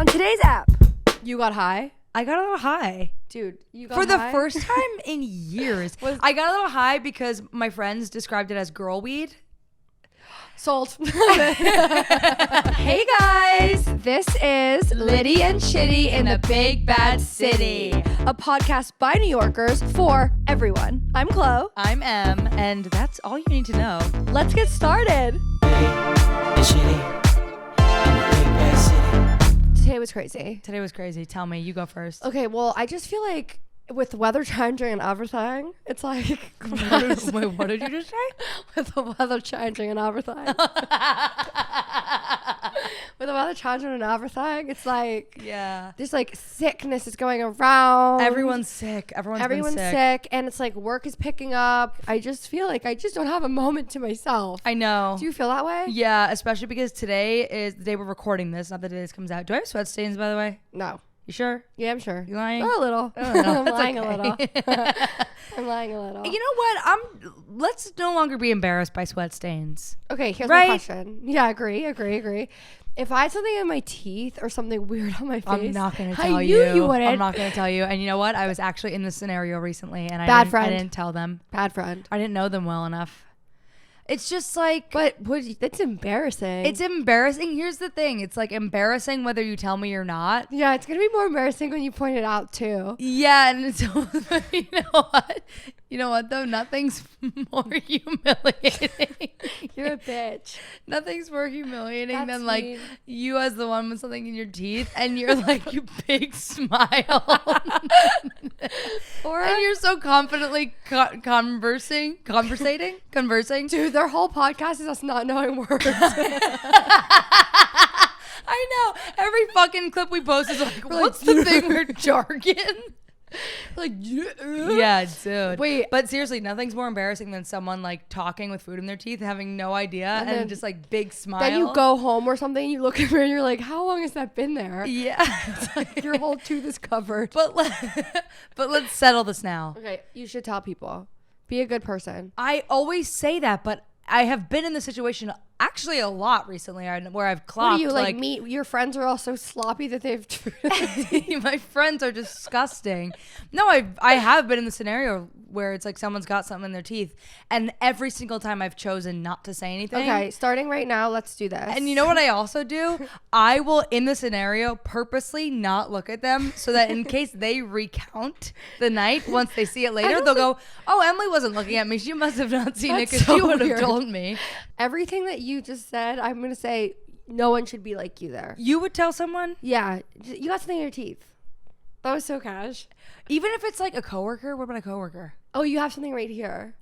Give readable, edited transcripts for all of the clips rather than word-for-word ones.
On today's app, You got high? I got a little high. Dude, you got For the high? first time in years. I got a little high because my friends described it as girl weed. Sold. Hey guys, this is Litty and Shitty in the Big Bad City. A podcast by New Yorkers for everyone. I'm Chlo. I'm Em, and that's all you need to know. Let's get started. Today was crazy. Today was crazy. Tell me, you go first. Okay, well, I just feel like with the weather changing and everything, it's like... Wait, what did you just say? With the weather changing and everything. With the weather changing and everything, it's like... Yeah. There's like sickness is going around. Everyone's sick. Everyone's sick. And it's like work is picking up. I just feel like I just don't have a moment to myself. I know. Do you feel that way? Yeah, especially because today is the day we're recording this, not the day this comes out. Do I have sweat stains, by the way? No. You sure? Yeah, I'm sure. You lying? A little. I'm lying a little. I'm lying a little. You know what? Let's no longer be embarrassed by sweat stains. Okay, here's my question. Yeah, agree. If I had something in my teeth or something weird on my face, I'm not going to tell you. I knew you wouldn't. I'm not going to tell you. And you know what? I was actually in this scenario recently, and I didn't tell them. Bad friend. I didn't know them well enough. It's just like... But that's embarrassing. It's embarrassing. Here's the thing. It's like embarrassing whether you tell me or not. Yeah, it's going to be more embarrassing when you point it out too. Yeah, and it's... You know what? You know what, though? Nothing's more humiliating. You're a bitch. Nothing's more humiliating That's than, like, mean. you as the one with something in your teeth, and you're, like, you big smile. And you're so confidently conversing. Dude, their whole podcast is us not knowing words. I know. Every fucking clip we post is like, what's the thing with jargon? Like, yeah, dude. Wait. But seriously, nothing's more embarrassing than someone like talking with food in their teeth, having no idea, and just like big smile. Then you go home or something, you look at her and you're like, how long has that been there? Yeah. It's like your whole tooth is covered. But let's settle this now. Okay, you should tell people. Be a good person. I always say that, but I have been in the situation actually a lot recently where I've clocked. What do you like meet? Your friends are all so sloppy that they've... My friends are disgusting. No, I have been in the scenario where it's like someone's got something in their teeth, and every single time I've chosen not to say anything. Okay, starting right now, let's do this. And you know what I also do? I will, in the scenario, purposely not look at them so that in case they recount the night, once they see it later, they'll go, oh, Emily wasn't looking at me. She must have not seen it because she would have told me. Everything that you just said, I'm going to say no one should be like you there. You would tell someone? Yeah. You got something in your teeth. That was so cash. Even if it's like a coworker? What about a coworker? Oh, you have something right here.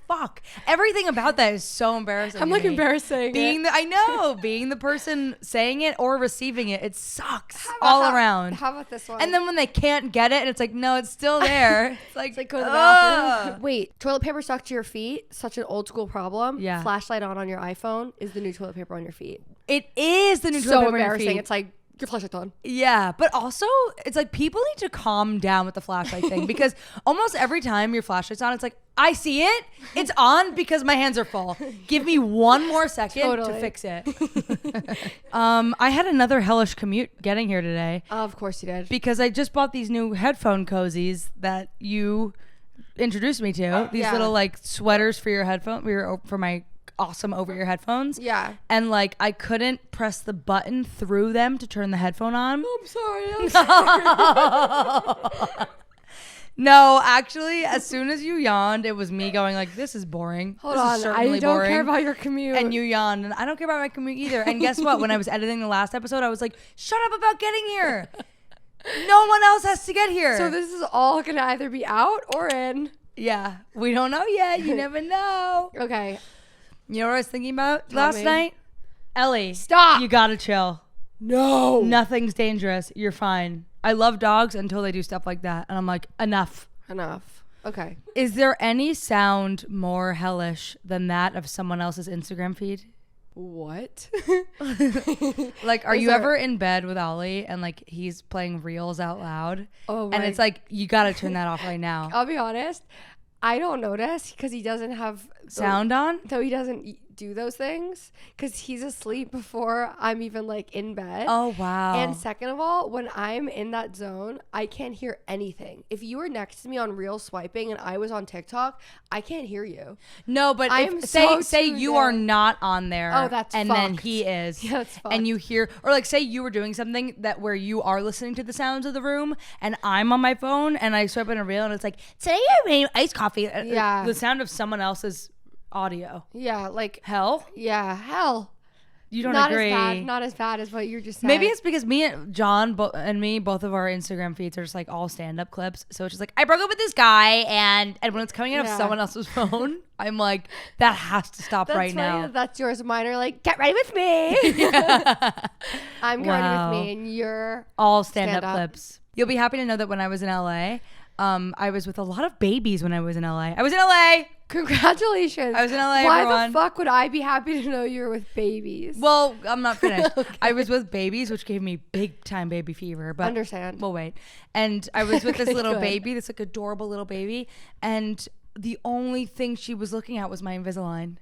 Fuck. Everything about that is so embarrassing. I'm like embarrassing. I know. Being the person saying it or receiving it, it sucks all around. How about this one? And then when they can't get it and it's like, no, it's still there. It's like go to the bathroom. Wait, toilet paper stuck to your feet? Such an old school problem. Yeah. Flashlight on your iPhone is the new toilet paper on your feet. It is the new So toilet paper on your embarrassing. feet. It's like your flashlight's on. Yeah, but also it's like people need to calm down with the flashlight thing because almost every time your flashlight's on, it's like, I see it. It's on because my hands are full. Give me one more second to fix it. I had another hellish commute getting here today. Of course you did. Because I just bought these new headphone cozies that you introduced me to. These little like sweaters for your headphone, for my awesome over-ear headphones. Yeah. And like I couldn't press the button through them to turn the headphone on. I'm sorry. No, actually, as soon as you yawned, it was me going like, this is boring. Hold this on, is certainly I don't boring. care about your commute. And you yawned, and I don't care about my commute either. And guess what? When I was editing the last episode, I was like, shut up about getting here. No one else has to get here. So this is all going to either be out or in. Yeah, we don't know yet. You never know. Okay. You know what I was thinking about last night? Ellie. Stop. You gotta chill. No. Nothing's dangerous. You're fine. I love dogs until they do stuff like that. And I'm like, enough. Okay. Is there any sound more hellish than that of someone else's Instagram feed? What? Like, are you ever in bed with Ollie and like he's playing reels out loud? Oh, and it's like, you gotta turn that off right now. I'll be honest. I don't notice because he doesn't have sound on. So he doesn't do those things because he's asleep before I'm even like in bed. Oh, wow. And second of all, when I'm in that zone, I can't hear anything. If you were next to me on Reel swiping and I was on TikTok, I can't hear you. No, but say you are not on there. Oh, that's and fucked. then he is. Yeah, that's fucked. And you hear, or like say you were doing something that where you are listening to the sounds of the room, and I'm on my phone and I swipe on a reel and it's like, today I made iced coffee. Yeah. The sound of someone else's audio. Yeah, like Hell? yeah, hell. You don't Not agree? Not as bad as what you're just saying. Maybe it's because me and John and me, both of our Instagram feeds are just like all stand-up clips. So it's just like, I broke up with this guy, and when it's coming out of someone else's phone, I'm like, that has to stop right now. That's yours. Mine are like, get ready with me. I'm get ready with me, and you're all stand-up clips. You'll be happy to know that when I was in LA, I was with a lot of babies when I was in LA. I was in LA. Congratulations. I was in LA, Why everyone. the fuck would I be happy to know you were with babies? Well, I'm not finished. Okay. I was with babies, which gave me big time baby fever. But understand. We'll wait. And I was with this little good. baby, this like adorable little baby. And the only thing she was looking at was my Invisalign.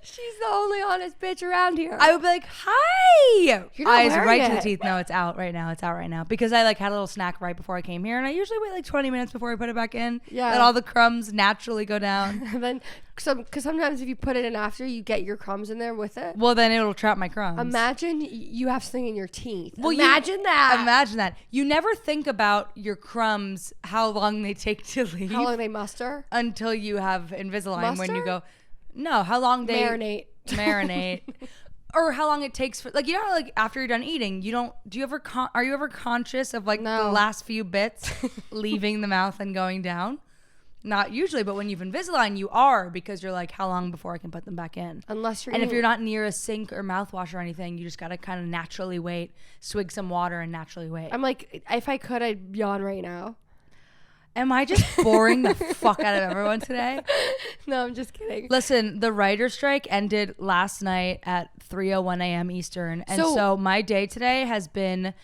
She's the only honest bitch around here. I would be like, hi. You're not Eyes wearing right it. to the teeth. No, it's out right now. It's out right now. Because I like had a little snack right before I came here. And I usually wait like 20 minutes before I put it back in. Yeah. Let all the crumbs naturally go down. And then, because sometimes if you put it in after, you get your crumbs in there with it. Well, then it'll trap my crumbs. Imagine you have something in your teeth. Well, imagine that. Imagine that. You never think about your crumbs, how long they take to leave. How long they muster? Until you have Invisalign. Muster? When you go, no, how long they marinate. Or how long it takes for, like, you know how, like, after you're done eating, are you ever conscious of, like, the last few bits leaving the mouth and going down? Not usually, but when you've Invisalign, you are, because you're like, how long before I can put them back in? If you're not near a sink or mouthwash or anything, you just got to kind of naturally wait, swig some water and naturally wait. I'm like, if I could, I'd yawn right now. Am I just boring the fuck out of everyone today? No, I'm just kidding. Listen, the writer's strike ended last night at 3:01 a.m. Eastern. And so my day today has been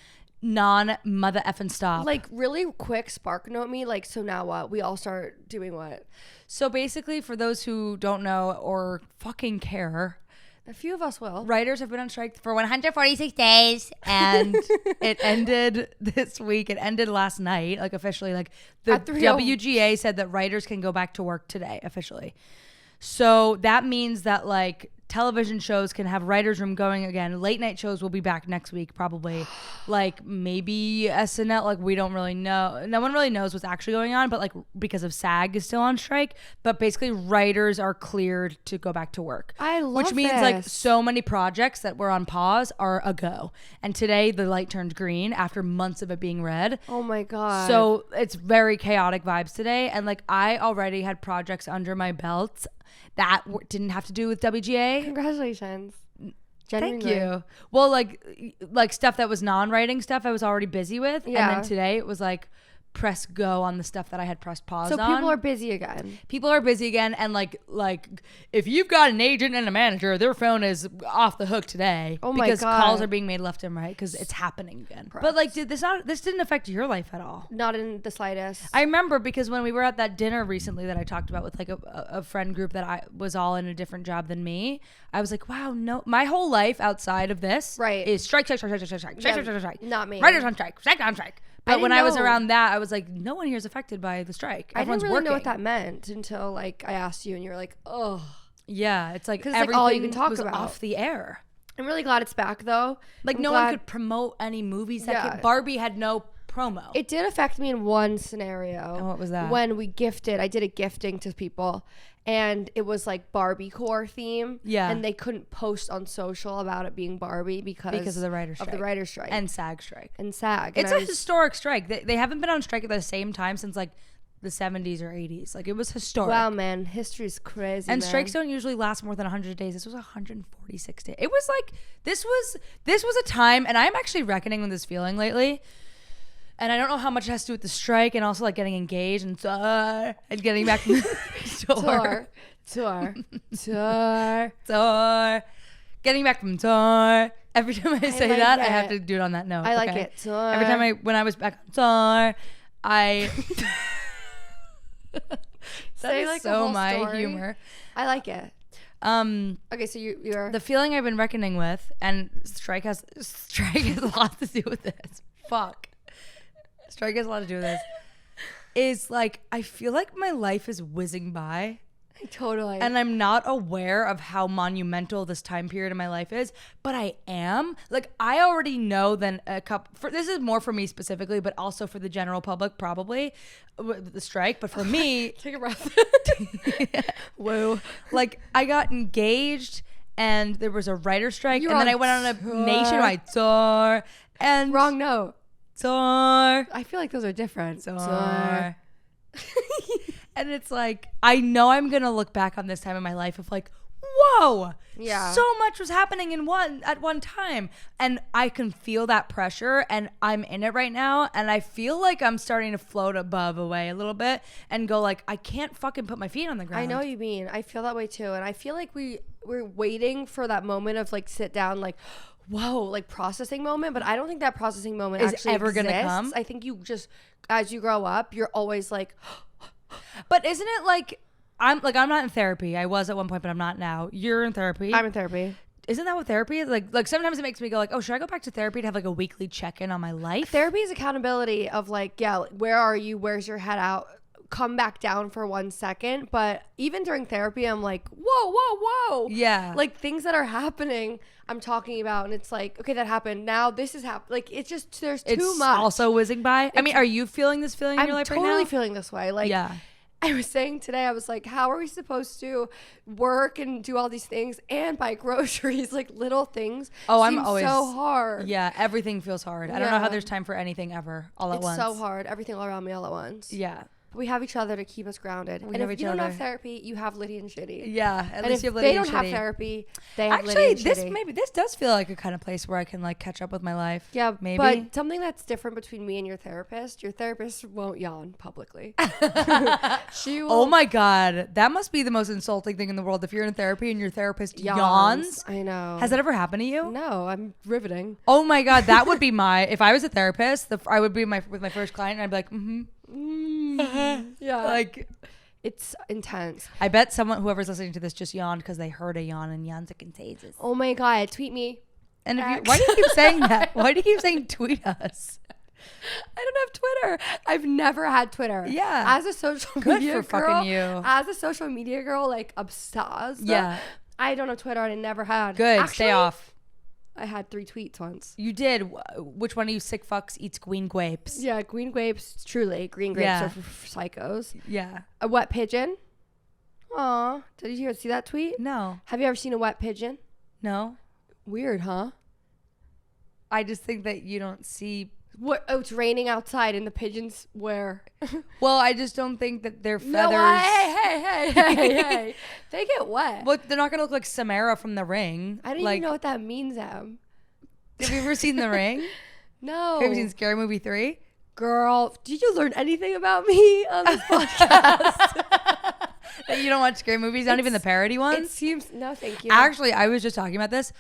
non-mother effing stop. Like, really quick spark note me. Like, so now what? We all start doing what? So basically, for those who don't know or fucking care, a few of us will. Writers have been on strike for 146 days, and it ended this week. It ended last night, like officially. Like the WGA said that writers can go back to work today, officially. So that means that like television shows can have writer's room going again. Late night shows will be back next week, probably. Like maybe SNL, like we don't really know. No one really knows what's actually going on, but like because of SAG is still on strike. But basically writers are cleared to go back to work. I love Which means this. like so many projects that were on pause are a go. And today the light turned green after months of it being red. Oh my God. So it's very chaotic vibes today. And like I already had projects under my belt that didn't have to do with WGA. Congratulations. Thank you. Well, like stuff that was non-writing stuff I was already busy with. Yeah. And then today it was like press go on the stuff that I had pressed pause on. So people are busy again. People are busy again. And like if you've got an agent and a manager, their phone is off the hook today. Oh my God. Because calls are being made left and right because it's happening again. Props. But like this didn't affect your life at all. Not in the slightest. I remember because when we were at that dinner recently that I talked about with like a friend group that I was all in a different job than me, I was like, wow, no, my whole life outside of this is strike. Not me. Writers on strike. But when I was around that, I was like, no one here is affected by the strike. Everyone's I didn't really know what working. that meant until like I asked you and you were like, oh. Yeah, it's like Because everything like all you can talk was about. off the air. I'm really glad it's back though. Like no one could promote any movies. Barbie had no promo. It did affect me in one scenario. And what was that? When I did a gifting to people and it was like Barbie core theme. Yeah. And they couldn't post on social about it being Barbie because of the writer's strike. And SAG strike. It's a historic strike. They haven't been on strike at the same time since like the 70s or 80s. Like it was historic. Wow, man. History's crazy. And strikes don't usually last more than 100 days. This was 146 days. It was like this was a time, and I'm actually reckoning with this feeling lately. And I don't know how much it has to do with the strike and also like getting engaged and getting back from the tour. Getting back from tour. Every time I say that, I have to do it on that note. I like it. Tour. Every time when I was back on tour, Say like so a whole my story. humor. I like it. Okay, so you're the feeling I've been reckoning with, and Strike has a lot to do with this. Fuck. Strike has a lot to do with this. Is like I feel like my life is whizzing by. Totally. And I'm not aware of how monumental this time period in my life is, but I am. Like I already know then this is more for me specifically, but also for the general public probably, the strike. But for me, take a breath. Whoa. Like I got engaged and there was a writer's strike and then I went on a nationwide tour and wrong note. Tour. I feel like those are different. Tour. And it's like, I know I'm going to look back on this time in my life of like, whoa, so much was happening at one time. And I can feel that pressure and I'm in it right now. And I feel like I'm starting to float above away a little bit and go like, I can't fucking put my feet on the ground. I know what you mean. I feel that way too. And I feel like we're waiting for that moment of like sit down, like, whoa, like processing moment. But I don't think that processing moment is actually ever going to come. I think you just, as you grow up, you're always like, but isn't it like I'm not in therapy. I was at one point, but I'm not now. You're in therapy. I'm in therapy. Isn't that what therapy is? Like sometimes it makes me go like, oh, should I go back to therapy to have like a weekly check-in on my life? Therapy is accountability of like, where are you? Where's your head out? Come back down for 1 second. But even during therapy, I'm like, whoa. Yeah. Like things that are happening, I'm talking about. And it's like, okay, that happened. Now this is happening. Like, it's just, there's too much. It's also whizzing by. I mean, are you feeling this feeling in your life right now? I'm totally feeling this way. Like, yeah. I was saying today, I was like, how are we supposed to work and do all these things and buy groceries, like little things? I'm always so hard. Yeah, everything feels hard. I don't know how there's time for anything ever all at once. It's so hard. Everything all around me all at once. Yeah. We have each other to keep us grounded. And if you don't have therapy, you have Litty and Shitty. Yeah, at least you have Litty and Shitty. If they don't have therapy, they have Litty and Shitty. Actually, this does feel like a kind of place where I can like catch up with my life. Yeah, maybe. But something that's different between me and your therapist won't yawn publicly. She will. Oh my God, that must be the most insulting thing in the world. If you're in therapy and your therapist yawns. I know. Has that ever happened to you? No, I'm riveting. Oh my God, that would be if I was a therapist, I would be with my first client and I'd be like, yeah, like it's intense. I bet whoever's listening to this just yawned because they heard a yawn, and yawns are contagious. Oh my God, tweet me. And why do you keep saying that? Why do you keep saying tweet us? I don't have Twitter. I've never had Twitter. Yeah, as a social media girl, fucking you. As a social media girl, like obsessed. Yeah, I don't have Twitter. I never had. Good. Actually, stay off. I had 3 tweets once. You did? Which one of you sick fucks eats green grapes? Yeah, green grapes. Truly, green grapes are for psychos. Yeah. A wet pigeon. Aw. Did you see that tweet? No. Have you ever seen a wet pigeon? No. Weird, huh? I just think that you don't see... What? Oh, it's raining outside and the pigeons where? Well, I just don't think that their feathers... No, hey. They get wet. Well, they're not going to look like Samara from The Ring. I didn't even know what that means, Em. Have you ever seen The Ring? No. Have you seen Scary Movie 3? Girl, did you learn anything about me on this podcast? You don't watch scary movies? Not even the parody ones? It seems... No, thank you. Actually, I was just talking about this.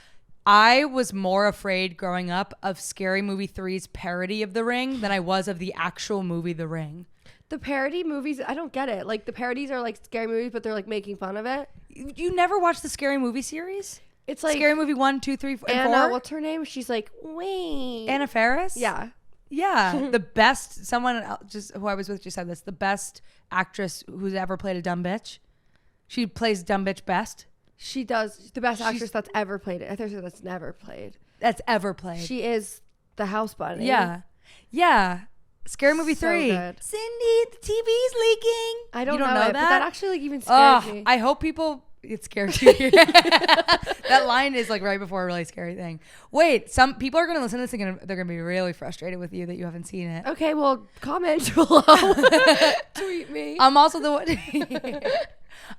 I was more afraid growing up of Scary Movie 3's parody of The Ring than I was of the actual movie The Ring. The parody movies, I don't get it. Like, the parodies are like scary movies, but they're like making fun of it. You never watched the Scary Movie series? It's like... Scary Movie 1, 2, 3, and 4? Anna, what's her name? She's like, wait. Anna Faris? Yeah. Yeah. The best, someone who I was with just said this, the best actress who's ever played a dumb bitch. She plays dumb bitch best. She does. The best actress that's ever played it. I thought that's never played. That's ever played. She is the house bunny. Yeah. Yeah. Scary Movie 3. Good. Cindy, the TV's leaking. I don't know it, but that actually like even scared me. I hope it scares you. That line is like right before a really scary thing. Wait, some people are going to listen to this and they're going to be really frustrated with you that you haven't seen it. Okay, well, comment below. Tweet me. I'm also the one...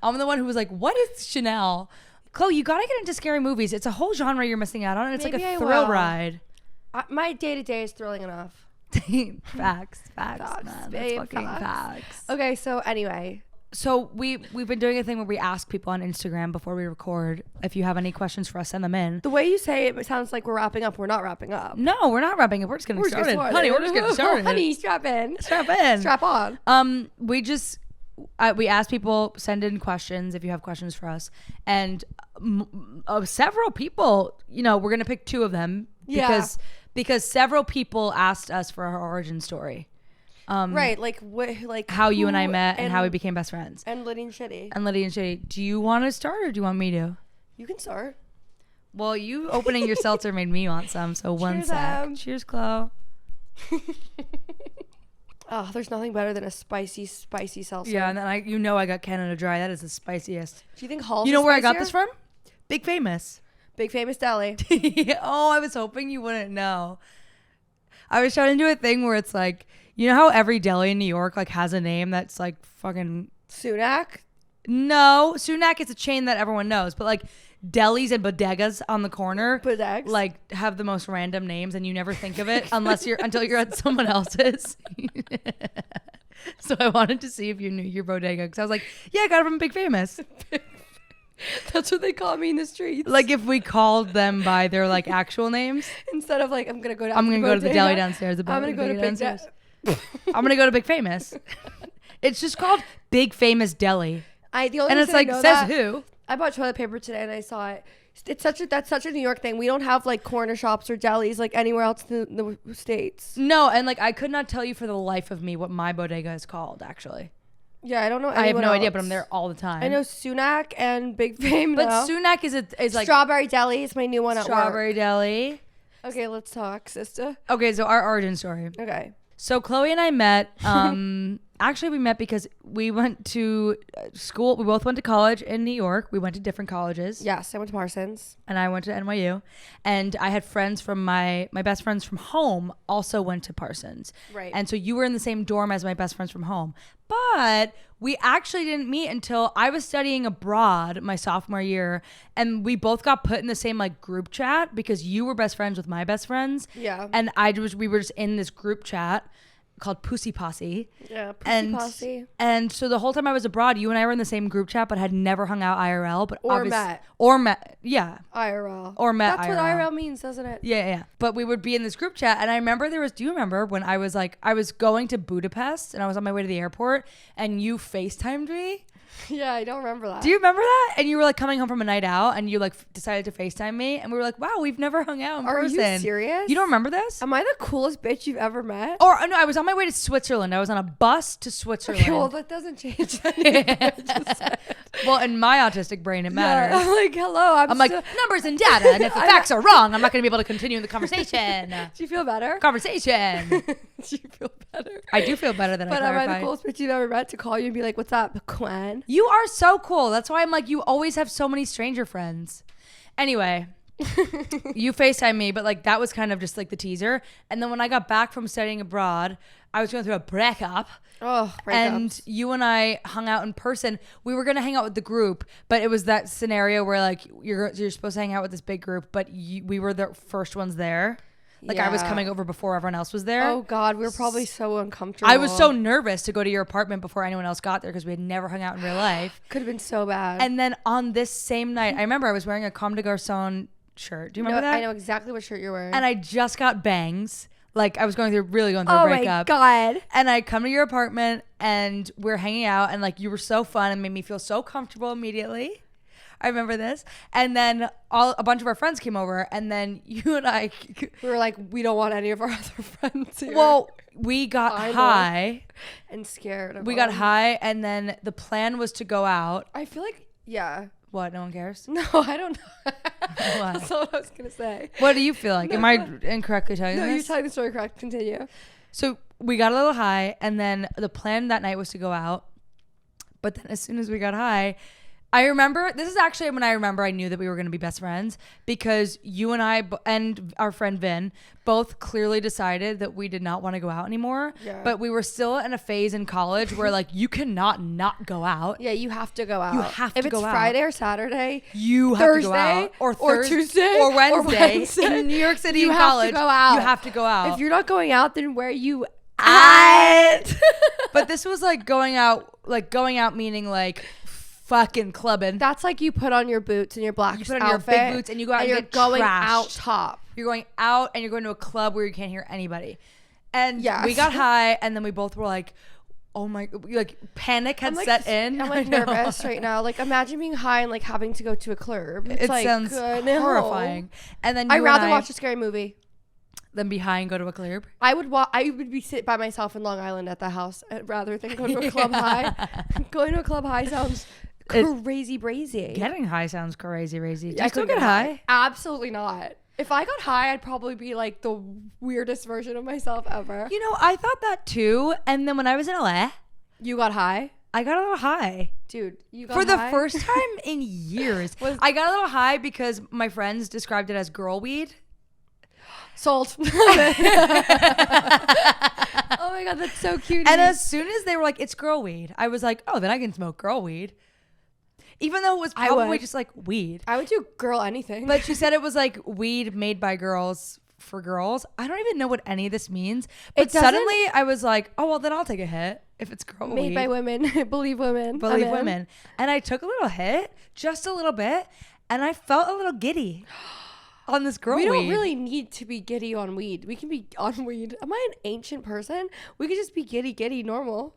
I'm the one who was like, what is Chanel? Chloe, you got to get into scary movies. It's a whole genre you're missing out on. And it's Maybe like a thrill ride. My day-to-day is thrilling enough. Facts, man. That's fucking facts. Okay, so anyway. So we've been doing a thing where we ask people on Instagram before we record. If you have any questions for us, send them in. The way you say it sounds like we're wrapping up. We're not wrapping up. No, we're not wrapping up. We're just getting started. Honey, we're just getting started. Honey, strap in. Strap in. Strap on. We just... we asked people, send in questions if you have questions for us, and several people, you know, we're gonna pick 2 of them because several people asked us for our origin story. Right, like what, like how you and I met and how we became best friends. And Liddy and Shitty. Do you want to start or do you want me to? You can start. Well, you opening your seltzer made me want some, so one sec. Cheers, chlo. Oh, there's nothing better than a spicy seltzer. Yeah, and then I got Canada Dry. That is the spiciest. Do you think Hall's? You know where I got this from? Big Famous. Big Famous Deli. Oh, I was hoping you wouldn't know. I was trying to do a thing where it's like, you know how every deli in New York like has a name that's like fucking Sunak? No, Sunak is a chain that everyone knows, but like delis and bodegas on the corner like have the most random names and you never think of it until you're at someone else's. So I wanted to see if you knew your bodega because I was like, yeah, I got it from Big Famous. That's what they call me in the streets. Like if we called them by their like actual names instead of like I'm gonna go to the deli downstairs. I'm gonna go to downstairs. I'm gonna go to Big Famous. It's just called Big Famous Deli. It's like says who. I bought toilet paper today and I saw it. That's such a New York thing. We don't have like corner shops or delis like anywhere else in the States. No, and like I could not tell you for the life of me what my bodega is called actually. Yeah, I don't know. I have no idea, but I'm there all the time. I know Sunak and Big Fame. But Sunak is like Strawberry Deli is my new one at work. Strawberry Deli. Okay, let's talk, sister. Okay, so our origin story. Okay. So Chloe and I met. Actually, we met because we went to school. We both went to college in New York. We went to different colleges. Yes, I went to Parsons. And I went to NYU. And I had friends from my best friends from home also went to Parsons. Right. And so you were in the same dorm as my best friends from home. But we actually didn't meet until I was studying abroad my sophomore year. And we both got put in the same like group chat because you were best friends with my best friends. Yeah. And we were just in this group chat called Pussy Posse. Yeah, Pussy Posse. And so the whole time I was abroad, you and I were in the same group chat, but had never hung out IRL. But met, yeah. IRL. Or met That's IRL. what IRL means, doesn't it? Yeah. But we would be in this group chat, and I remember do you remember when I was going to Budapest, and I was on my way to the airport, and you FaceTimed me? Yeah, I don't remember that. Do you remember that? And you were like coming home from a night out and you like decided to FaceTime me and we were like, wow, we've never hung out in person. Are you serious? You don't remember this? Am I the coolest bitch you've ever met? Or no, I was on my way to Switzerland. I was on a bus to Switzerland. Okay, well, that doesn't change anything. Well, in my autistic brain, it matters. Yeah, I'm like, hello. I'm like, numbers and data. And if the facts are wrong, I'm not going to be able to continue the conversation. Do you feel better? Conversation. Do you feel better? I do feel better than I clarified. But am I the coolest bitch you've ever met to call you and be like, what's up, Gwen? You are so cool. That's why I'm like, you always have so many stranger friends. Anyway, you FaceTime me, but like that was kind of just like the teaser. And then when I got back from studying abroad, I was going through a breakup. Oh, breakups. And you and I hung out in person. We were going to hang out with the group, but it was that scenario where like you're supposed to hang out with this big group, but we were the first ones there. Like I was coming over before everyone else was there. Oh God, we were probably so uncomfortable. I was so nervous to go to your apartment before anyone else got there because we had never hung out in real life. Could have been so bad. And then on this same night, I remember I was wearing a Comme des Garçons shirt. Do you remember that? I know exactly what shirt you're wearing. And I just got bangs. Like I was really going through a breakup. Oh my God. And I come to your apartment and we're hanging out and like you were so fun and made me feel so comfortable immediately. I remember this. And then a bunch of our friends came over and then you and I we were like, we don't want any of our other friends here. Well, we got high and scared. We got high and then the plan was to go out. I feel like, yeah. What? No one cares? No, I don't know. What? That's not what I was going to say. What do you feel like? Am I incorrectly telling this? No, you're telling the story correct. Continue. So we got a little high and then the plan that night was to go out. But then as soon as we got high, I remember, this is actually when I knew that we were going to be best friends because you and I and our friend Vin both clearly decided that we did not want to go out anymore. Yeah. But we were still in a phase in college where like you cannot not go out. Yeah, you have to go out. You have to go out. If it's Friday or Saturday, you have to go out. Or Tuesday or Wednesday. In New York City in college, you have to go out. If you're not going out, then where are you at? But this was like going out meaning like fucking clubbing. That's like you put on your boots and your black outfit. You put on your big boots and you go out and you're get going trashed. Out top. You're going out and you're going to a club where you can't hear anybody. And yes. we got high and then we both were like, oh my, like panic had like, set in. I'm like nervous right now. Like imagine being high and like having to go to a club. It's It like, sounds horrifying. And then I'd rather watch a scary movie than be high and go to a club. I would be sit by myself in Long Island at the house rather than go to a club high. Going to a club high sounds crazy brazy. Getting high sounds crazy brazy. Do I you still couldn't get high? Absolutely not. If I got high, I'd probably be like the weirdest version of myself ever. You know, I thought that too. And then when I was in LA, You got high? I got a little high. Dude, you got For high? the first time in years. I got a little high because my friends described it as girl weed. Sold. Oh my God, that's so cute. And as soon as they were like, it's girl weed, I was like, oh, then I can smoke girl weed. Even though it was probably just like weed. I would do girl anything. But she said it was like weed made by girls for girls. I don't even know what any of this means. But suddenly I was like, oh, well, then I'll take a hit if it's girl weed. Made by women. Believe women. Believe women. And I took a little hit, just a little bit, and I felt a little giddy on this girl weed. We don't really need to be giddy on weed. We can be on weed. Am I an ancient person? We could just be giddy normal.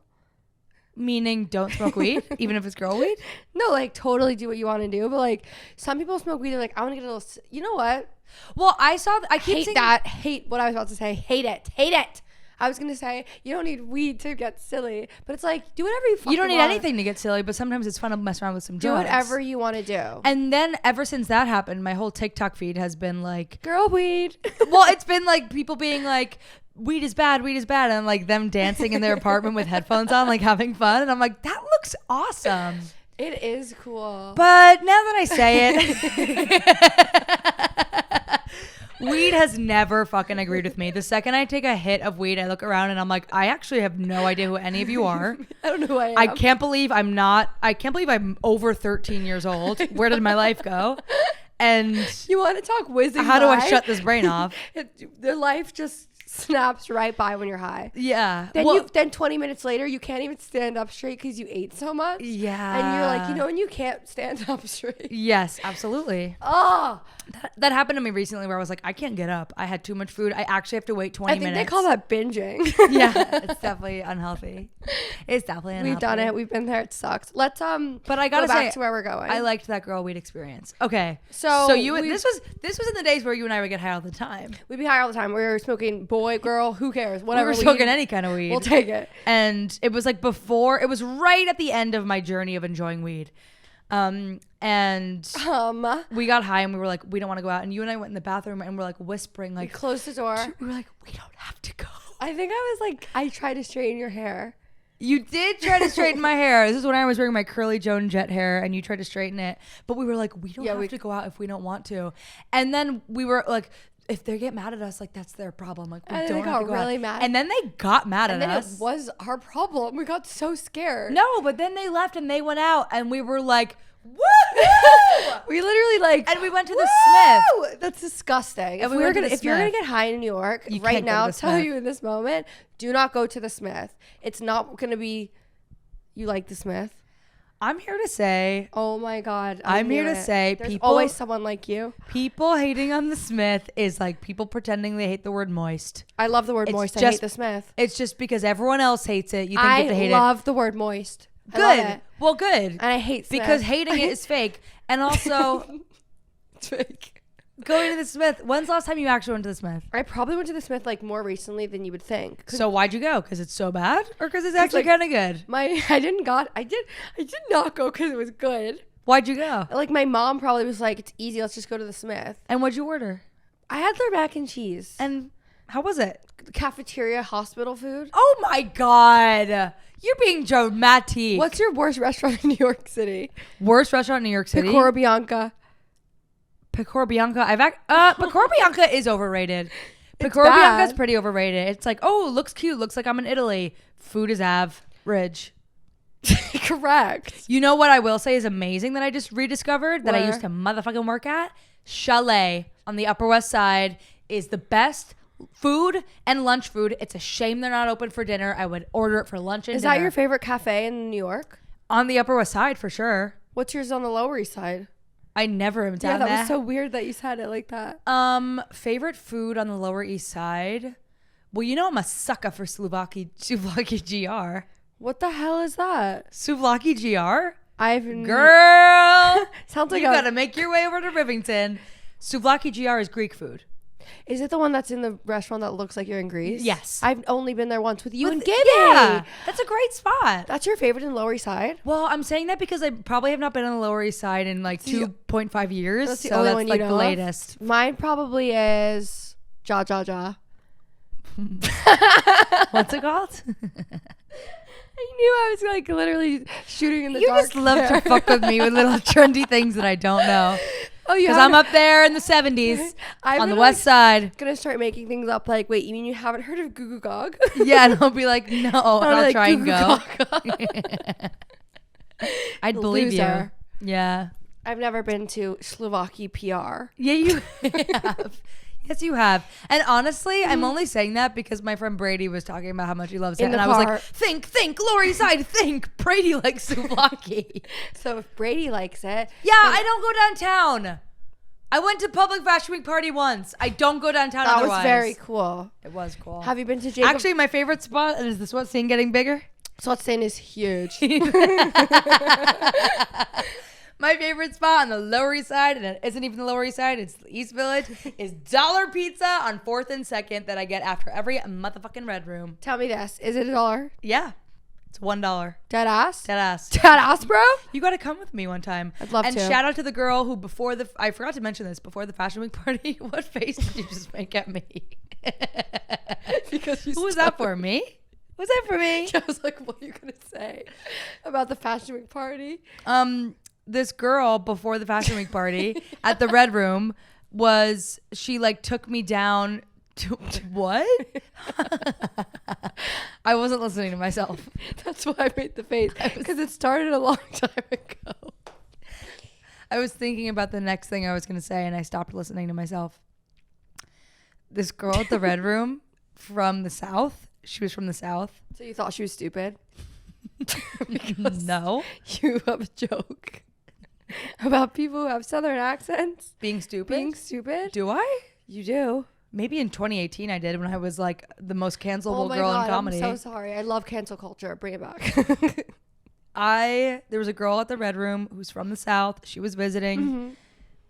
Meaning don't smoke weed, even if it's girl weed? No, like totally do what you want to do. But like some people smoke weed. They're like, I want to get a little, you know what? Well, I keep Hate what I was about to say. Hate it. I was going to say, you don't need weed to get silly. But it's like, do whatever you fucking want. You don't need anything to get silly, but sometimes it's fun to mess around with some drugs. Do whatever you want to do. And then ever since that happened, my whole TikTok feed has been like... Girl weed. Well, it's been like people being like... weed is bad, and like them dancing in their apartment with headphones on, like having fun. And I'm like, that looks awesome. It is cool. But now that I say it, weed has never fucking agreed with me. The second I take a hit of weed, I look around and I'm like, I actually have no idea who any of you are. I don't know who I am. I can't believe I'm over 13 years old. Where did my life go? And you want to talk whizzing? How do I shut this brain off? The life just snaps right by when you're high. Yeah. Then 20 minutes later, you can't even stand up straight because you ate so much. Yeah. And you're like, when you can't stand up straight. Yes, absolutely. Oh. That happened to me recently where I was like, I can't get up. I had too much food. I actually have to wait 20 minutes. I think they call that binging. Yeah, it's definitely unhealthy. We've done it. We've been there. It sucks. Let's But I gotta go say, back to where we're going. I liked that girl weed experience. Okay. So this was in the days where you and I would get high all the time. We'd be high all the time. We were smoking boy, girl, who cares? Whatever. We were smoking any kind of weed. We'll take it. And it was like it was right at the end of my journey of enjoying weed. And we got high and we were like, we don't want to go out. And you and I went in the bathroom and we're like whispering, like, we closed the door. We were like, we don't have to go. I think I was like, I tried to straighten your hair. You did try to straighten my hair. This is when I was wearing my curly Joan Jett hair and you tried to straighten it. But we were like, we don't have to go out if we don't want to. And then we were like, if they get mad at us, like that's their problem. Like we don't have to go really out. mad. And then they got mad at us. And then it was our problem. We got so scared. No, but then they left and they went out and we were like, woo! We literally like, and we went to the Smith. That's disgusting. And if you're gonna get high in New York right now, I'll tell you in this moment, do not go to the Smith. It's not gonna be. You like the Smith? I'm here to say. Oh my God. I'm here to say. There's always someone like you. People hating on the Smith is like people pretending they hate the word moist. I love the word moist. I hate the Smith. It's just because everyone else hates it. You think you have to hate it. I love the word moist. Good. Well, good. And I hate Smith. Because hating it is fake. And also, it's fake. Going to the Smith. When's the last time you actually went to the Smith? I probably went to the Smith like more recently than you would think. So why'd you go? Because it's so bad, or because it's actually kind of good? I did not go because it was good. Why'd you go? Like my mom probably was like, it's easy. Let's just go to the Smith. And what'd you order? I had their mac and cheese. And how was it? Cafeteria hospital food. Oh my God. You're being dramatic. What's your worst restaurant in New York City? Worst restaurant in New York City? Pecora Bianca. Pecora Bianca. Pecora Bianca is overrated. Pecora Bianca is pretty overrated. It's like, oh, looks cute. Looks like I'm in Italy. Food is average. Correct. You know what I will say is amazing that I just rediscovered that I used to motherfucking work at? Chalet on the Upper West Side is the best food and lunch food. It's a shame they're not open for dinner. I would order it for lunch and dinner. Is that your favorite cafe in New York? On the Upper West Side for sure. What's yours on the Lower East Side? I never am down there. Yeah, that was so weird that you said it like that. Favorite food on the Lower East Side? Well, you know I'm a sucker for Slovakia GR. What the hell is that? Souvlaki GR? Girl. Sounds like you gotta make your way over to Rivington. Souvlaki GR is Greek food. Is it the one that's in the restaurant that looks like you're in Greece? Yes. I've only been there once with you and Gibby. Yeah. That's a great spot. That's your favorite in Lower East Side? Well, I'm saying that because I probably have not been on the Lower East Side in like 2.5 years. That's the so only that's one like you the know latest. Of? Mine probably is Ja Ja Ja. What's it called? I knew I was like literally shooting in the You dark. just love to fuck with me with little trendy things that I don't know. Oh, yeah. Because I'm up there in the 70s on the west side. Gonna start making things up like, wait, you mean you haven't heard of Goo Goo Gog? Yeah, and I'll be like, no, and I'll like, try and go. I'd believe Loser. you. Yeah. I've never been to Slovakia PR. Yeah, you have. Yes, you have. And honestly, I'm only saying that because my friend Brady was talking about how much he loves it. In And the I was car. like, think, Lower East Side, think. Brady likes souvlaki. So if Brady likes it. Yeah, I don't go downtown. I went to Public Fashion Week party once. I don't go downtown That otherwise. was very cool. It was cool. Have you been to Jacob? Actually, my favorite spot, and is the sweat scene getting bigger? Sweat Stand is huge. My favorite spot on the Lower East Side, and it isn't even the Lower East Side, it's the East Village, is Dollar Pizza on 4th and 2nd that I get after every motherfucking Red Room. Tell me this. Is it $1? Yeah. It's $1. Dead ass? Dead ass. Dead ass, bro? You got to come with me one time. I'd love and to. And shout out to the girl who I forgot to mention this, before the Fashion Week party, what face did you just make at me? Because who was that for? Me? Was that for me? I was like, what are you going to say about the Fashion Week party? This girl before the Fashion Week party at the Red Room she like took me down to what? I wasn't listening to myself. That's why I made the face, because it started a long time ago. I was thinking about the next thing I was going to say and I stopped listening to myself. This girl at the Red Room from the South. She was from the South. So you thought she was stupid? No. You have a joke about people who have Southern accents Being stupid? being stupid? Do I? You do. Maybe in 2018 I did, when I was like the most cancelable Oh my girl God, in comedy. I'm so sorry. I love cancel culture. Bring it back. There was a girl at the Red Room who's from the South. She was visiting.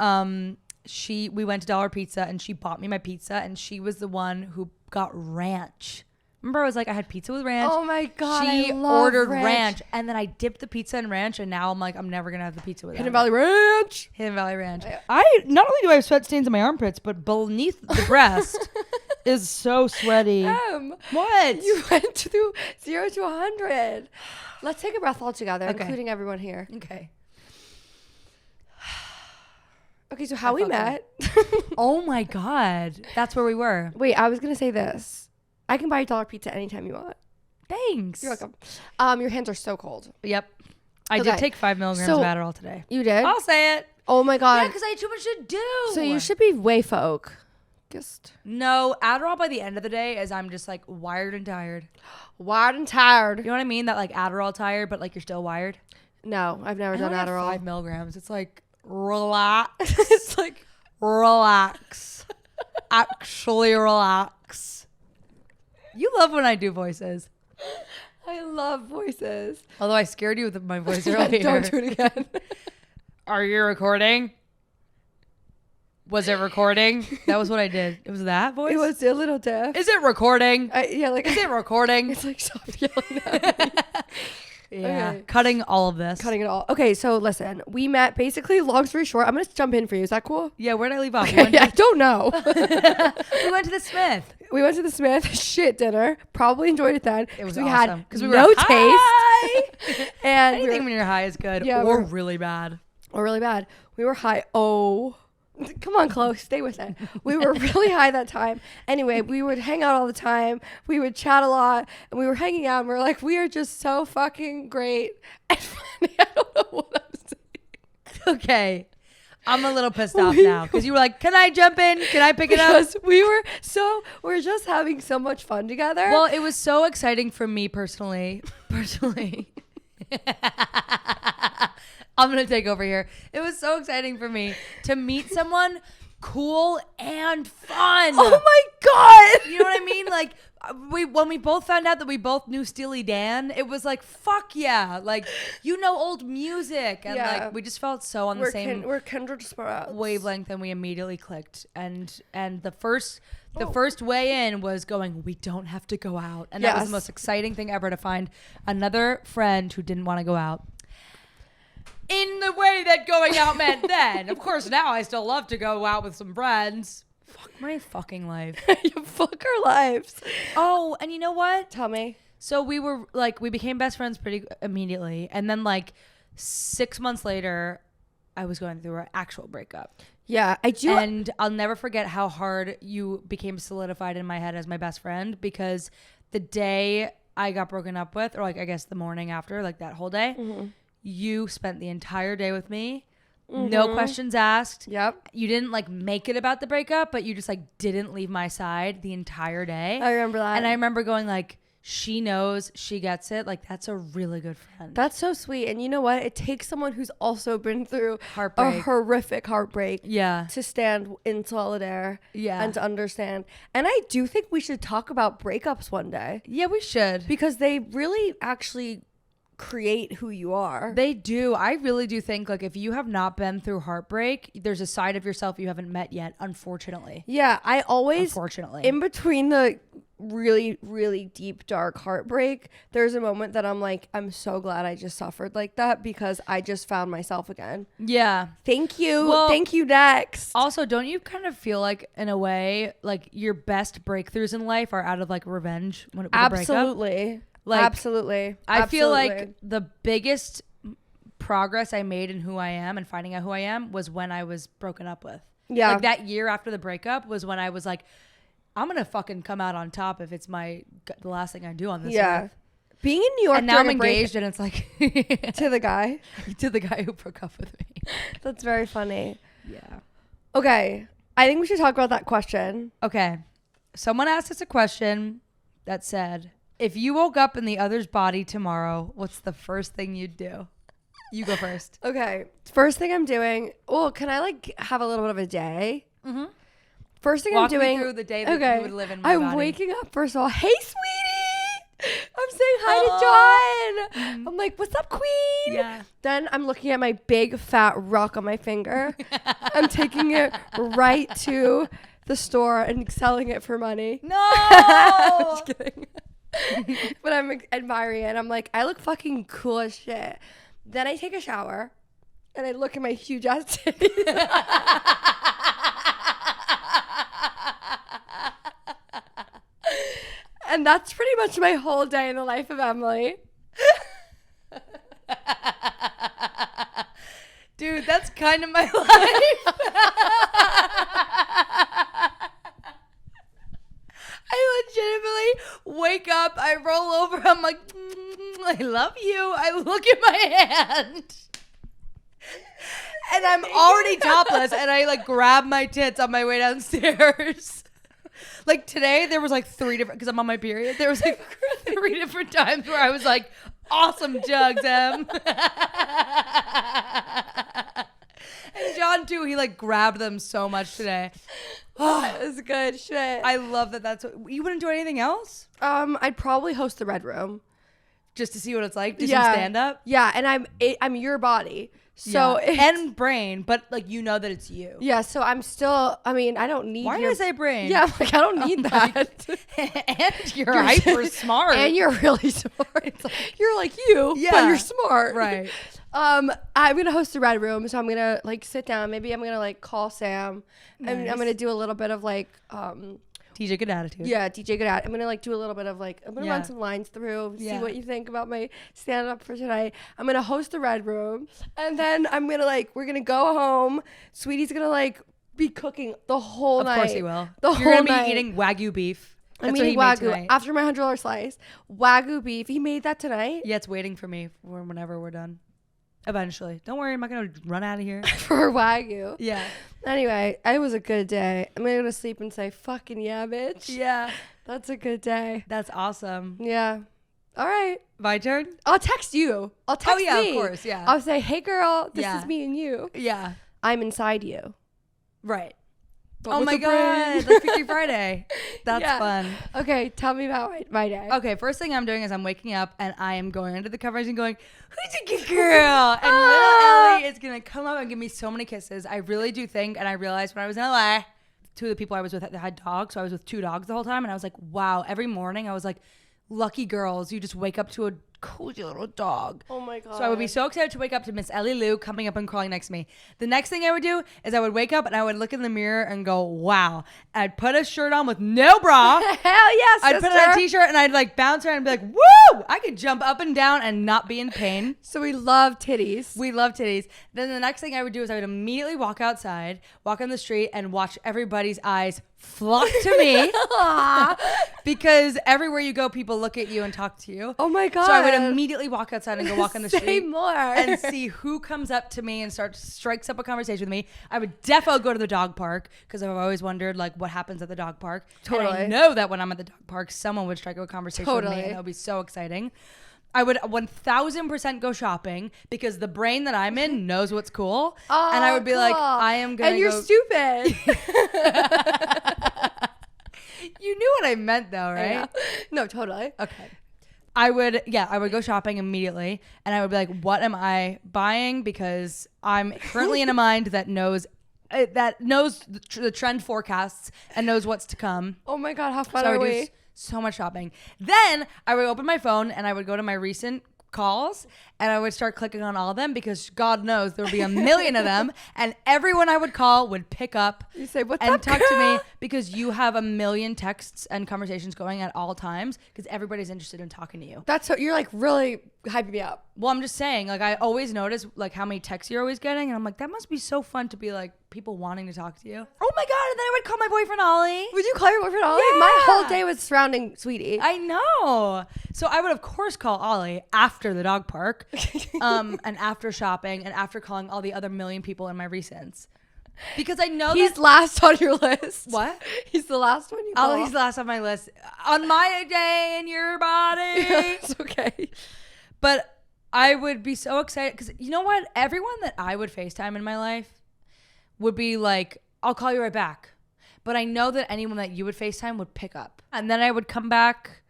Mm-hmm. We went to Dollar Pizza and she bought me my pizza, and she was the one who got ranch. Remember, I was like, I had pizza with ranch. Oh my God, She I love ordered ranch. and then I dipped the pizza in ranch, and now I'm like, I'm never gonna have the pizza without Hidden it. Valley Ranch. Hidden Valley Ranch. I not only do I have sweat stains in my armpits, but beneath the breast is so sweaty. What? You went through 0 to 100. Let's take a breath all together, including everyone here. Okay. Okay, so how we met. Oh my God. That's where we were. Wait, I was going to say this. I can buy you $1 pizza anytime you want. Thanks. You're welcome. Your hands are so cold. Yep. I did take 5 milligrams of Adderall today. You did? I'll say it. Oh my God. Yeah, because I had too much to do. So you should be way focused. No, Adderall by the end of the day is I'm just like wired and tired. Wired and tired. You know what I mean? That like Adderall tired, but like you're still wired. No, I've never done Adderall. 5 milligrams. It's like relax. It's like relax. Actually relax. You love when I do voices. I love voices. Although I scared you with my voice earlier. Don't do it again. Are you recording? Was it recording? That was what I did. It was that voice? It was a little deaf. Is it recording? Yeah, like Is it recording? It's like stop yelling at me. Yeah. Okay. Cutting all of this. Cutting it all. Okay, so listen, we met basically, long story short, I'm going to jump in for you. Is that cool? Yeah, where'd I leave off? Okay, I don't know. We went to the Smith. We went to the Smith shit dinner. Probably enjoyed it then. It was we awesome. had Because we no were taste. high. And Anything when you're high is good. Yeah, or really bad. Or really bad. We were high. Oh. Come on, Chlo, stay with it. We were really high that time. Anyway, we would hang out all the time. We would chat a lot. And we were hanging out. And we were like, we are just so fucking great and funny. I don't know what I'm saying. Okay. I'm a little pissed off now. Because you were like, can I jump in? Can I pick it up? Because we were just having so much fun together. Well, it was so exciting for me personally. I'm going to take over here. It was so exciting for me to meet someone cool and fun. Oh my God. You know what I mean? Like, when we both found out that we both knew Steely Dan, it was like, fuck yeah. Like, you know old music. And like, we just felt so on the same we're kindred spirits. wavelength, and we immediately clicked. And the first way in was going, we don't have to go out. And that was the most exciting thing ever, to find another friend who didn't want to go out. In the way that going out meant then. Of course, now I still love to go out with some friends. Fuck my fucking life. You fuck our lives. Oh, and you know what? Tell me. So we were like, we became best friends pretty immediately. And then like 6 months later, I was going through an actual breakup. Yeah, I do. And I'll never forget how hard you became solidified in my head as my best friend, because the day I got broken up with, or like I guess the morning after, like that whole day, you spent the entire day with me. No questions asked. Yep. You didn't like make it about the breakup, but you just like didn't leave my side the entire day. I remember that. And I remember going like, she knows, she gets it. Like, that's a really good friend. That's so sweet. And you know what? It takes someone who's also been through Heartbreak. a horrific heartbreak. Yeah. To stand in solidarity. Yeah. And to understand. And I do think we should talk about breakups one day. Yeah, we should. Because they really actually create who you are. They do. I really do think, like, if you have not been through heartbreak, there's a side of yourself you haven't met yet, unfortunately. Yeah, I always, unfortunately, in between the really, really deep, dark heartbreak, there's a moment that I'm like, I'm so glad I just suffered like that, because I just found myself again. Yeah. Thank you. Well, thank you, next. Also, don't you kind of feel like, in a way, like, your best breakthroughs in life are out of, like, revenge when it Absolutely. Like, absolutely. I feel like the biggest progress I made in who I am and finding out who I am was when I was broken up with. Yeah. Like, that year after the breakup was when I was like, I'm going to fucking come out on top if it's the last thing I do on this earth. Being in New York, and now I'm engaged, and it's like to the guy who broke up with me. That's very funny. Yeah. Okay. I think we should talk about that question. Okay. Someone asked us a question that said, if you woke up in the other's body tomorrow, what's the first thing you'd do? You go first. Okay. First thing I'm doing. Well, can I like have a little bit of a day? Mm-hmm. First thing I'm doing. Walk me through the day that you would live in my body. I'm waking up. First of all, hey, sweetie. I'm saying hi to John. I'm like, what's up, queen? Yeah. Then I'm looking at my big fat rock on my finger. I'm taking it right to the store and selling it for money. No. Just kidding. But I'm admiring it. I'm like, I look fucking cool as shit. Then I take a shower and I look at my huge ass titties. And that's pretty much my whole day in the life of Emily. Dude, that's kind of my life. I legitimately wake up, I roll over, I'm like, I love you. I look at my hand. And I'm already topless, and I like grab my tits on my way downstairs. Like today, there was like 3 different, because I'm on my period, there was like 3 different times where I was like, awesome jugs, Em. And John too, he like grabbed them so much today. Oh, that was good shit. I love that. That's what, you wouldn't do anything else? I'd probably host the Red Room. Just to see what it's like? Do some stand up? Yeah, and I'm your body. So and brain, but like you know that it's you. Yeah, so I'm still, I mean, I don't need Why did I say brain? Yeah, like I don't need that. And you're hyper smart. And you're really smart. You're like you, but you're smart. Right. I'm gonna host the Red Room, so I'm gonna like sit down. Maybe I'm gonna like call Sam, and I'm gonna do a little bit of like DJ Good Attitude. Yeah, DJ Good Attitude. I'm gonna like do a little bit of like, I'm gonna run some lines through, see what you think about my stand up for tonight. I'm gonna host the Red Room, and then I'm gonna like, we're gonna go home. Sweetie's gonna like be cooking the whole night. Of course he will. The You're whole gonna night. be eating Wagyu beef. I'm eating Wagyu after my $100 slice. Wagyu beef. He made that tonight. Yeah, it's waiting for me for whenever we're done. Eventually. Don't worry, I'm not gonna run out of here. For Wagyu. Yeah. Anyway, it was a good day. I'm gonna go to sleep and say, fucking yeah, bitch. Yeah. That's a good day. That's awesome. Yeah. All right. My turn? I'll text you. I'll text me. Oh, yeah, of course, yeah. I'll say, hey, girl, this is me and you. Yeah. I'm inside you. Right. Oh my God. Like Freaky Friday. That's fun. Okay, tell me about my day. Okay, first thing I'm doing is I'm waking up and I am going under the covers and going, who's a good girl? And little Ellie is going to come up and give me so many kisses. I really do think, and I realized when I was in LA, two of the people I was with had dogs, so I was with 2 dogs the whole time, and I was like, wow, every morning I was like, lucky girls, you just wake up to a cozy little dog. Oh my God. So I would be so excited to wake up to Miss Ellie Lou coming up and crawling next to me. The next thing I would do is I would wake up and I would look in the mirror and go, wow. I'd put a shirt on with no bra. Hell yes, I'd put on a t-shirt and I'd like bounce around and be like, woo! I could jump up and down and not be in pain. So we love titties. We love titties. Then the next thing I would do is I would immediately walk outside, walk on the street, and watch everybody's eyes flock to me. Because everywhere you go, people look at you and talk to you. Oh my God. So I would immediately walk outside and go walk on the Say street more. and see who comes up to me and strikes up a conversation with me. I would definitely go to the dog park because I've always wondered like what happens at the dog park. Totally. And I know that when I'm at the dog park, someone would strike up a conversation with me, and that would be so exciting. I would 1000% go shopping because the brain that I'm in knows what's cool. Oh, and I would be cool. like, I am going to And you're stupid. You knew what I meant though, right? No, totally. Okay. I would go shopping immediately and I would be like, what am I buying? Because I'm currently in a mind that knows the trend forecasts and knows what's to come. Oh my God, how fun So I are would do we? so much shopping. Then I would open my phone and I would go to my recent calls and I would start clicking on all of them because God knows there would be a million of them and everyone I would call would pick up You say, what's and up, talk girl? to me because you have a million texts and conversations going at all times because everybody's interested in talking to you. That's so you're like really hyping me up. Well, I'm just saying, like I always notice like how many texts you're always getting and I'm like, that must be so fun to be like people wanting to talk to you. Oh my God, and then I would call my boyfriend Ollie. Would you call your boyfriend Ollie? Yeah. My whole day was surrounding Sweetie. I know. So I would of course call Ollie after the dog park, and after shopping, and after calling all the other million people in my recents, because I know He's last on your list. What? He's the last one you call. Ollie's last on my list. On my day in your body. It's okay. But I would be so excited because you know what? Everyone that I would FaceTime in my life would be like, I'll call you right back. But I know that anyone that you would FaceTime would pick up. And then I would come back,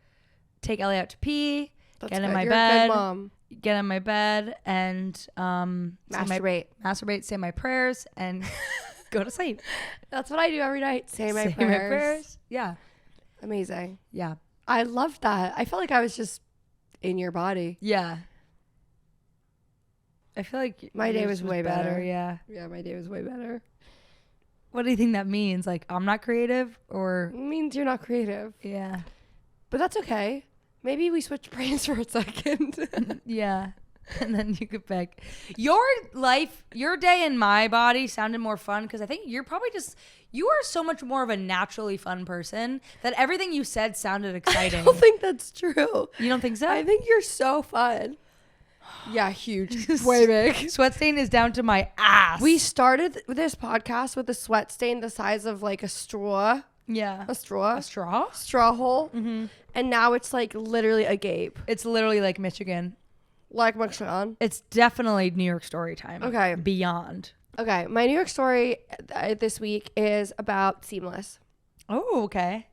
take Ellie out to pee, That's get good. in my You're bed. a good mom. Get in my bed and Masturbate. say my prayers, and go to sleep. That's what I do every night. Say my prayers. Yeah. Amazing. Yeah. I loved that. I felt like I was just in your body. Yeah. I feel like My day yours was way better. Yeah. Yeah, my day was way better. What do you think that means? Like, I'm not creative or? It means you're not creative. Yeah. But that's okay. Maybe we switch brains for a second. Yeah. And then you could pick. Your day in my body sounded more fun because I think you're probably you are so much more of a naturally fun person that everything you said sounded exciting. I don't think that's true. You don't think so? I think you're so fun. Yeah, huge. Way big. Sweat stain is down to my ass. We started this podcast with a sweat stain the size of like a straw. Yeah. A straw? A straw? Straw hole. Mm-hmm. And now it's like literally a gape. It's literally like Michigan. Like Michigan. It's definitely New York story time. Okay. Beyond. Okay. My New York story this week is about Seamless. Oh, okay.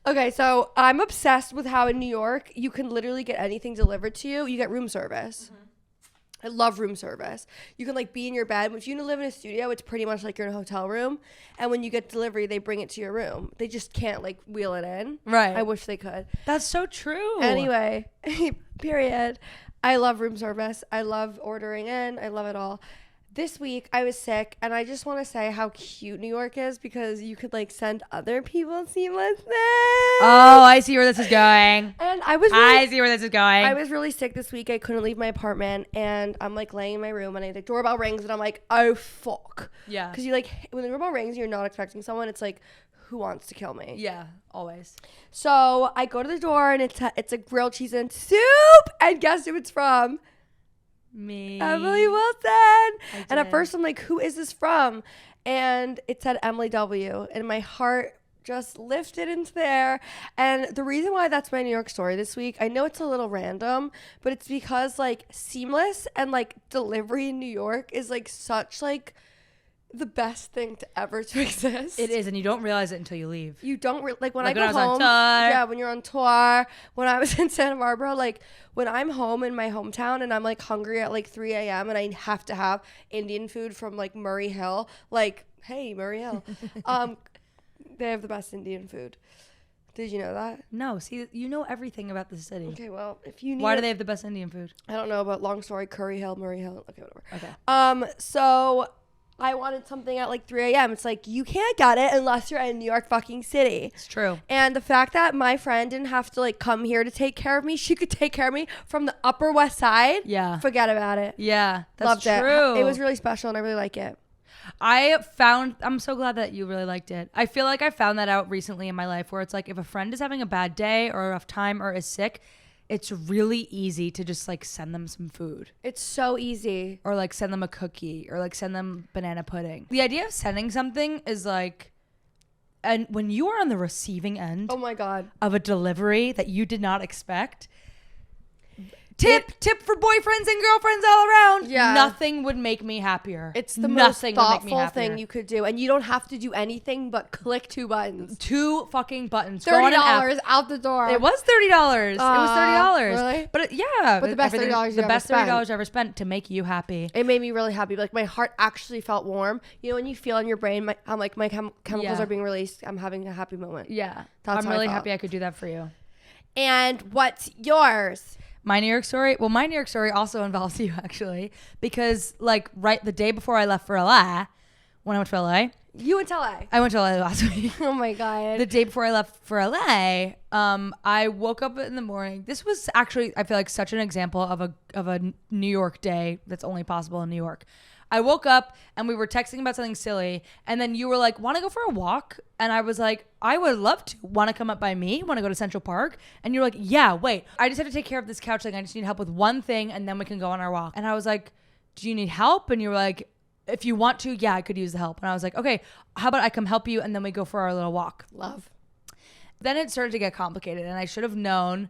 Okay, so I'm obsessed with how in New York you can literally get anything delivered to you. You get room service. Mm-hmm. I love room service. You can like be in your bed. If you live in a studio, it's pretty much like you're in a hotel room. And when you get delivery, they bring it to your room. They just can't like wheel it in. Right. I wish they could. That's so true. Anyway, period. I love room service. I love ordering in. I love it all. This week I was sick, and I just want to say how cute New York is because you could like send other people seamlessness. Oh, I see where this is going. And I see where this is going. I was really sick this week. I couldn't leave my apartment, and I'm like laying in my room, and the doorbell rings, and I'm like, oh fuck. Yeah. Because you like when the doorbell rings, and you're not expecting someone. It's like, who wants to kill me? Yeah, always. So I go to the door, and it's a grilled cheese and soup, and guess who it's from? Me. Emily Wilson. And at first I'm like, who is this from? And it said Emily W. And my heart just lifted into the air. And the reason why that's my New York story this week, I know it's a little random, but it's because like Seamless and like delivery in New York is like such like the best thing to ever to exist. It is, and you don't realize it until you leave. You don't like when Like I go when I was on home. tour. Yeah, when you're on tour. When I was in Santa Barbara, like when I'm home in my hometown and I'm like hungry at like 3 a.m. and I have to have Indian food from like Murray Hill. Like, hey, Murray Hill, they have the best Indian food. Did you know that? No, see, you know everything about the city. Okay, well, if you need, Why do they have the best Indian food? I don't know, but long story. Curry Hill, Murray Hill. Okay, whatever. Okay. So I wanted something at like 3 a.m. It's like, you can't get it unless you're in New York fucking City. It's true. And the fact that my friend didn't have to like come here to take care of me, she could take care of me from the Upper West Side. Yeah. Forget about it. Yeah, that's Loved true. It was really special and I really like it. I'm so glad that you really liked it. I feel like I found that out recently in my life where it's like if a friend is having a bad day or a rough time or is sick, it's really easy to just like send them some food. It's so easy. Or like send them a cookie or like send them banana pudding. The idea of sending something is like, and when you are on the receiving end Oh my God. of a delivery that you did not expect, tip for boyfriends and girlfriends all around. Yeah. Nothing would make me happier. It's the Nothing most would make me thoughtful happier. thing you could do. And you don't have to do anything but click 2 buttons. 2 fucking buttons. Go on an app. $30 out the door. It was $30. It was $30. Really? But yeah. But the best $30 you the ever best spent. $30 I ever spent to make you happy. It made me really happy. Like my heart actually felt warm. You know, when you feel in your brain, I'm like, my chemicals Yeah. are being released. I'm having a happy moment. Yeah. That's I'm how I really felt. happy I could do that for you. And what's yours? My New York story? Well, my New York story also involves you actually, because like right the day before I left for LA, when I went to LA, You went to LA. I went to LA last week. Oh my God. The day before I left for LA, I woke up in the morning. This was actually, I feel like, such an example of a New York day that's only possible in New York. I woke up and we were texting about something silly, and then you were like, "Want to go for a walk?" And I was like, "I would love to. Want to come up by me? Want to go to Central Park?" And you're like, "Yeah, wait. I just have to take care of this couch thing. I just need help with one thing, and then we can go on our walk." And I was like, "Do you need help?" And you were like, "If you want to, yeah, I could use the help." And I was like, "Okay, how about I come help you, and then we go for our little walk?" Love. Then it started to get complicated, and I should have known,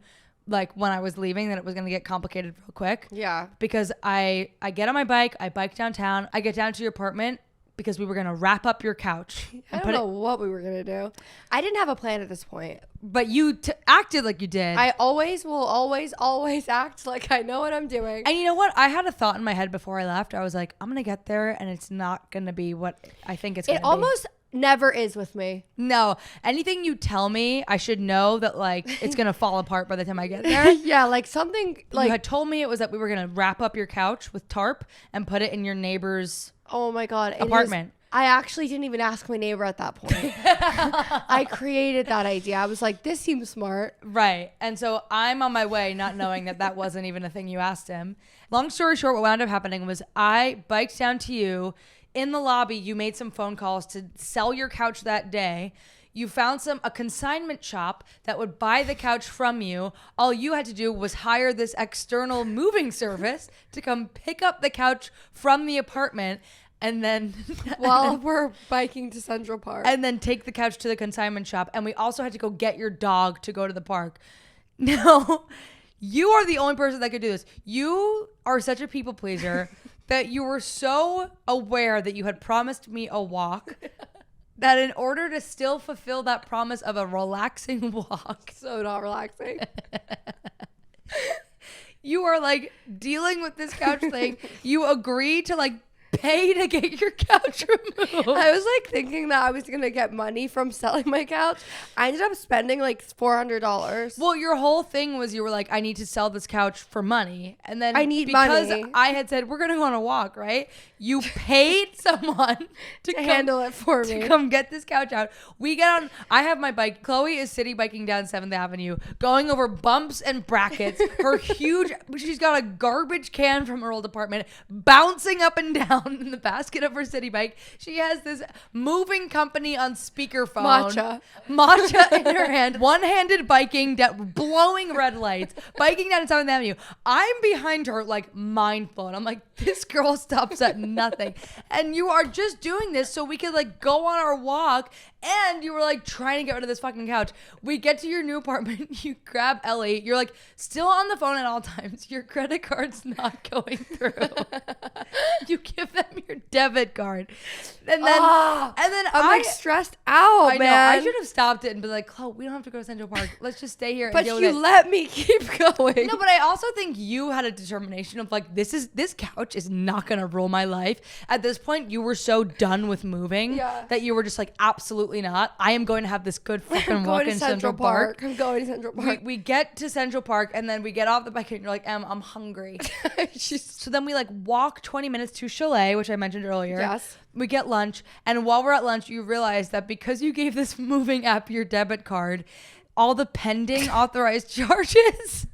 like when I was leaving, that it was going to get complicated real quick. Yeah. Because I get on my bike, I bike downtown, I get down to your apartment because we were going to wrap up your couch. I don't know what we were going to do. I didn't have a plan at this point. But you acted like you did. I always will always act like I know what I'm doing. And you know what? I had a thought in my head before I left. I was like, I'm going to get there and it's not going to be what I think it's going to be. It almost never is with me. No. Anything you tell me, I should know that like it's going to fall apart by the time I get there. Yeah, like something like You had told me it was that we were going to wrap up your couch with tarp and put it in your neighbor's oh my God. apartment. I actually didn't even ask my neighbor at that point. I created that idea. I was like, this seems smart. Right. And so I'm on my way not knowing that wasn't even a thing you asked him. Long story short, what wound up happening was I biked down to you. In the lobby, you made some phone calls to sell your couch that day. You found a consignment shop that would buy the couch from you. All you had to do was hire this external moving service to come pick up the couch from the apartment and then While we're biking to Central Park. and then take the couch to the consignment shop. And we also had to go get your dog to go to the park. Now, you are the only person that could do this. You are such a people pleaser that you were so aware that you had promised me a walk that in order to still fulfill that promise of a relaxing walk, So not relaxing. you are like dealing with this couch thing. You agree to like pay to get your couch removed. I was like thinking that I was going to get money from selling my couch. I ended up spending like $400. Well, your whole thing was you were like, I need to sell this couch for money. And then I need because money. I had said, we're going to go on a walk, right? You paid someone to handle it for me. To come get this couch out. We get on, I have my bike. Chloe is city biking down 7th Avenue, going over bumps and brackets. Her huge, she's got a garbage can from her old apartment, bouncing up and down in the basket of her city bike. She has this moving company on speakerphone. Matcha in her hand. One-handed biking, blowing red lights, biking down 7th Avenue. I'm behind her like mind blown. I'm like, this girl stops at nothing. And you are just doing this so we could like go on our walk And you were like trying to get rid of this fucking couch. We get to your new apartment. You grab Ellie. You're like still on the phone at all times. Your credit card's not going through. You give them your debit card. And then, I'm like stressed out, I man. know. I should have stopped it and been like, Chloe, we don't have to go to Central Park. Let's just stay here. But and you let me keep going. No, but I also think you had a determination of like, this couch is not going to rule my life. At this point, you were so done with moving that you were just like, absolutely not. I am going to have this good fucking walk in Central Park. I'm going to Central Park. We get to Central Park and then we get off the bike and you're like, I'm hungry. So then we like walk 20 minutes to Chalet, which I mentioned earlier. Yes. We get lunch. And while we're at lunch, you realize that because you gave this moving app your debit card, all the pending authorized charges.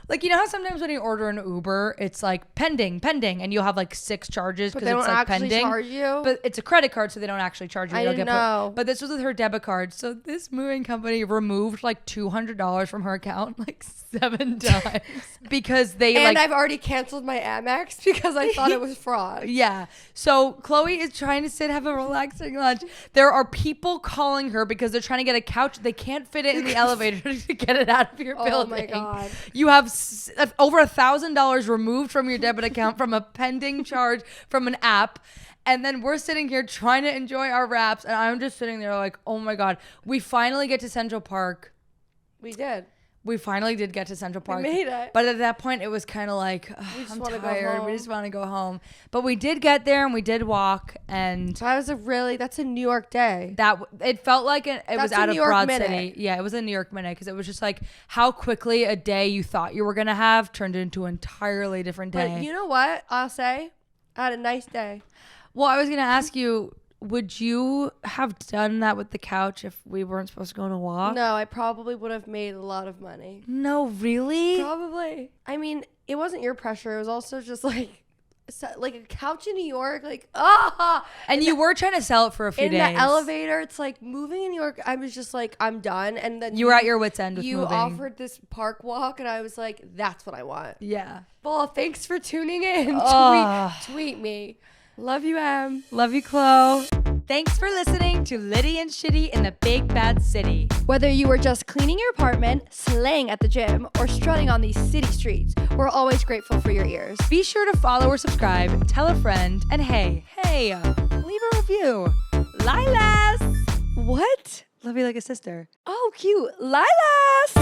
Like, you know how sometimes when you order an Uber, it's like pending, and you'll have like 6 charges because it's like pending. Charge you? But it's a credit card, so they don't actually charge you. I didn't know. But this was with her debit card. So this moving company removed like $200 from her account like 7 times because they and I've already canceled my Amex because I thought it was fraud. Yeah. So Chloe is trying to have a relaxing lunch. There are people calling her because they're trying to get a couch. They can't fit it in the elevator to get it out of your building. Oh my God. You have over $1,000 removed from your debit account from a pending charge from an app. And then we're sitting here trying to enjoy our wraps. And I'm just sitting there like, oh my God. We finally get to Central Park. We did. We finally did get to Central Park. We made it. But at that point, it was kind of like, I'm tired. We just want to go home. But we did get there and we did walk. And so that's a New York day. It felt like it was out of Broad minute. City. Yeah, it was a New York minute because it was just like how quickly a day you thought you were going to have turned into an entirely different day. But you know what I'll say? I had a nice day. Well, I was going to ask you, would you have done that with the couch if we weren't supposed to go on a walk? No, I probably would have made a lot of money. No, really? Probably. I mean, it wasn't your pressure. It was also just like a couch in New York, like, And you were trying to sell it for a few days. In the elevator, it's like moving in New York. I was just like, I'm done. And then you were at your wit's end with moving. You offered this park walk, and I was like, that's what I want. Yeah. Well, thanks for tuning in. Tweet me. Love you, Em. Love you, Chlo. Thanks for listening to Litty and Shitty in the Big Bad City. Whether you were just cleaning your apartment, slaying at the gym, or strutting on these city streets, we're always grateful for your ears. Be sure to follow or subscribe, tell a friend, and hey, leave a review. Lilas! What? Love you like a sister. Oh, cute. Lilas!